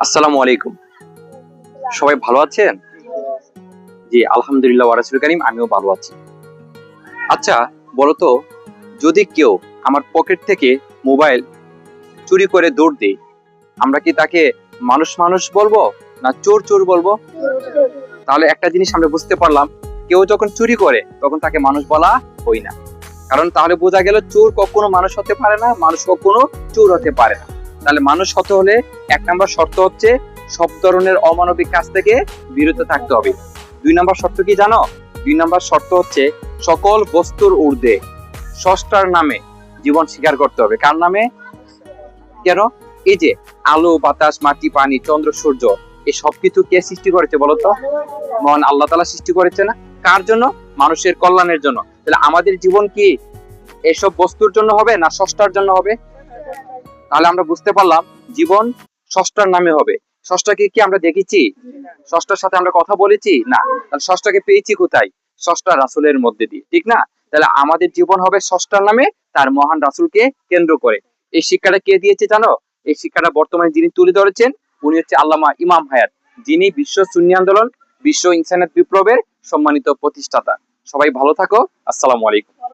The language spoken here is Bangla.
আসসালামু আলাইকুম। সবাই ভালো আছেন? জি, আলহামদুলিল্লাহ ওয়া রাসূলুল কারীম, আমিও ভালো আছি। আচ্ছা, বলো তো, যদি কেউ আমার পকেট থেকে মোবাইল চুরি করে দৌড় দেয়, আমরা কি তাকে মানুষ বলবো না চোর বলবো? তাহলে একটা জিনিস আমরা বুঝতে পারলাম, কেউ যখন চুরি করে তখন তাকে মানুষ বলা হয় না। কারণ তাহলে বোঝা গেল চোর কখনো মানুষ হতে পারে না, মানুষ কখনো চোর হতে পারে না। তাহলে মানুষ হতে হলে এক নাম্বার শর্ত হচ্ছে সব ধরনের অমানবিক কাজ থেকে বিরত থাকতে হবে। 2 নাম্বার শর্ত কি জানো? 2 নাম্বার শর্ত হচ্ছে সকল বস্তুর ঊর্ধ্বে স্রষ্টার নামে জীবন স্বীকার করতে হবে। কার নামে? কেন? এই যে আলো, বাতাস, মাটি, পানি, চন্দ্র, সূর্য, এই সবকিছু কে সৃষ্টি করেছে বলো তো? মহান আল্লাহ তাআলা সৃষ্টি করেছে না? কার জন্য? মানুষের কল্যাণের জন্য। তাহলে আমাদের জীবন কি এসব বস্তুর জন্য হবে না স্রষ্টার জন্য হবে? তাহলে আমরা বুঝতে পারলাম জীবন স্রষ্টার নামে হবে। স্রষ্টাকে কি আমরা দেখেছি? স্রষ্টার সাথে আমরা কথা বলেছি না। তাহলে স্রষ্টাকে পেয়েছি কোথায়? স্রষ্টা রাসূলের মধ্যে দিয়ে, ঠিক না? তাহলে আমাদের জীবন হবে স্রষ্টার নামে, তার মহান রাসূলকে কেন্দ্র করে। এই শিক্ষাটা কে দিয়েছে জানো? এই শিক্ষাটা বর্তমানে যিনি তুলে ধরেছেন উনি হচ্ছে আল্লামা ইমাম হায়াত, যিনি বিশ্ব সুন্নি আন্দোলন, বিশ্ব ইনসানিয়ত বিপ্লবের সম্মানিত প্রতিষ্ঠাতা। সবাই ভালো থাকো। আসসালামু আলাইকুম।